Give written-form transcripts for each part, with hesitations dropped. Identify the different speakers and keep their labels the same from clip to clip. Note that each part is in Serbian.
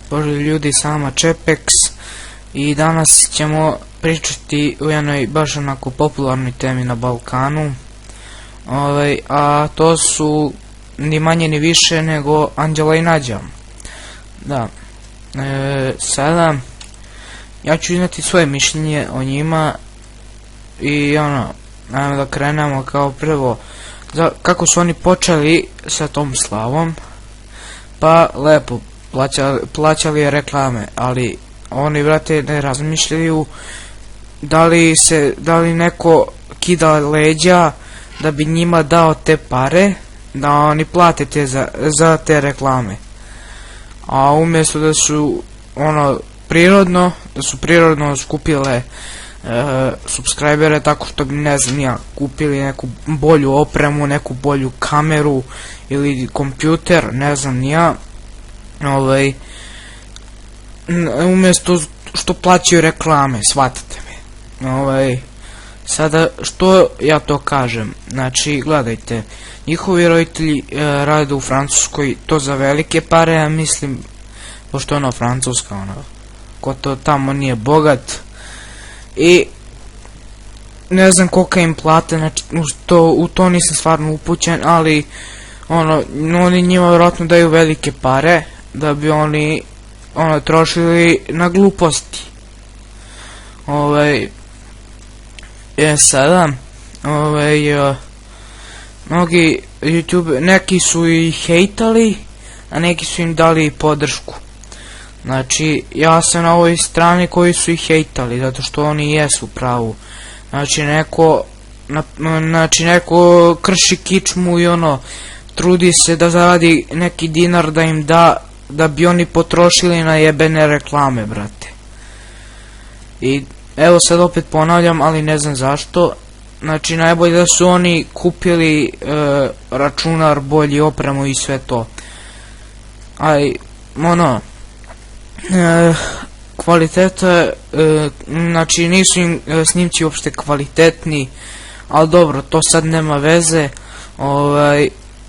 Speaker 1: Pozdrav ljudi, sama Čepex i danas ćemo pričati o jednoj baš onako popularnoj temi na Balkanu, a to su ni manje ni više nego Anđela i Nađa. Da, sada ja ću izneti svoje mišljenje o njima i ajmo da krenemo kao prvo kako su oni počeli sa tom slavom. Pa lepo plaćali je reklame, ali oni brate ne razmišljaju da li neko kida leđa da bi njima dao te pare da oni plate za te reklame, a umjesto da su prirodno skupile subscribere tako što bi ne znam ja kupili neku bolju opremu, neku bolju kameru ili kompjuter, ne znam ni ja, umjesto što plaćaju reklame, shvatate me. Sada što ja to kažem, znači gledajte, njihovi roditelji rade u Francuskoj, to za velike pare, ja mislim, pošto je Francuska, ko to tamo nije bogat, i ne znam kolika im plate, znači u to nisam stvarno upućen, ali oni njima vjerojatno daju velike pare da bi oni trošili na gluposti. Sada mnogi YouTube, neki su ih hejtali, a neki su im dali neko. Znači ja sam na ovoj strani koji su ih hejtali, zato što oni jesu pravu. Znači neko krši kičmu i trudi se da zaradi neki dinar da im da bi oni potrošili na jebene reklame, brate. I evo sad opet ponavljam, ali ne znam zašto. Znači najbolje da su oni kupili računar, bolji opremu i sve to. Ali kvaliteta, znači nisu im snimci uopšte kvalitetni, ali dobro, to sad nema veze.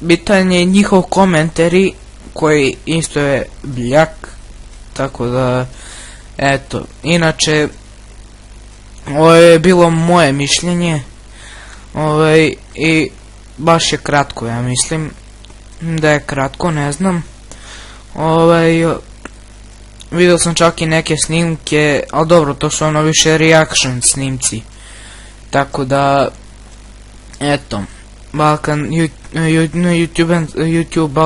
Speaker 1: Bitan je njihov komentari koji isto je bljak, tako da eto. Inače ovo je bilo moje mišljenje i baš je kratko, ja mislim da je kratko, ne znam. Vidio sam čak i neke snimke, ali dobro, to su više reaction snimci, tako da eto, YouTube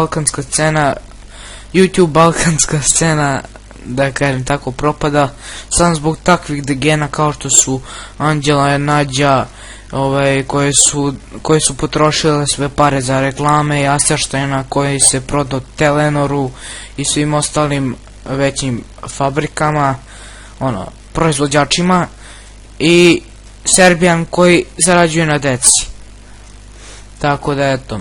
Speaker 1: balkanska scena, da kažem tako, propada sam zbog takvih degena kao što su Anđela i Nađa, koji su potrošile sve pare za reklame, i Asjaštajna koji se prodao Telenoru i svim ostalim većim fabrikama, proizvođačima, i Serbijan koji zarađuje na deci. Tako da eto,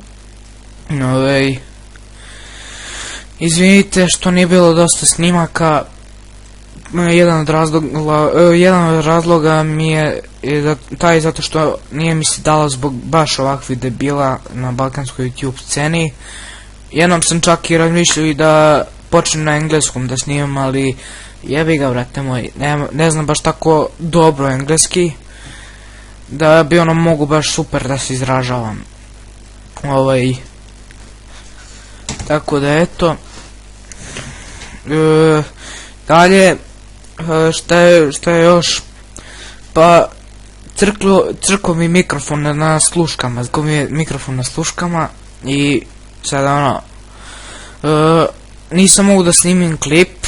Speaker 1: izvinite što nije bilo dosta snimaka. Jedan od razloga mi je taj zato što nije mi se dalo zbog baš ovakvih debila na balkanskoj YouTube sceni. Jednom sam čak i razmišljao i da počnem na engleskom da snimam, ali jebi ga, brate moj, ne znam baš tako dobro engleski da bi mogu baš super da se izražavam. Tako da eto, dalje, šta je još, pa crklo mi mikrofon na sluškama, i sada nisam mogu da snimim klip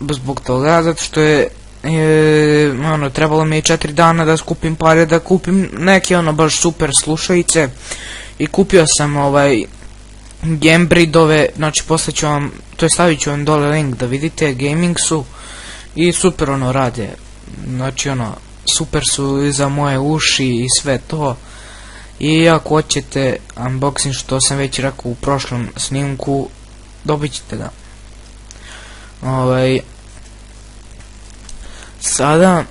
Speaker 1: zbog toga, zato što je trebalo mi je 4 dana da skupim pare, da kupim neke baš super slušalice, i kupio sam Gamebridove, znači poslaću vam, to je stavit ću vam dole link da vidite, gaming su i super rade, znači super su za moje uši i sve to. I ako hoćete unboxing, što sam već rekao u prošlom snimku, dobit ćete ga. Sada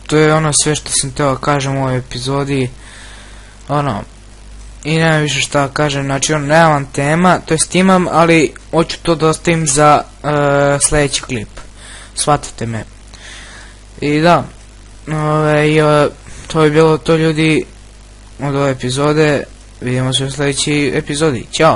Speaker 1: to je sve što sam teo kažem u ovoj epizodi. i nemam više šta kažem, znači nemam tema, to jest imam, ali hoću to da ostavim za sljedeći klip, shvatate me. I da, to je bilo to ljudi od ove epizode, vidimo se u sljedećoj epizodi, ćao!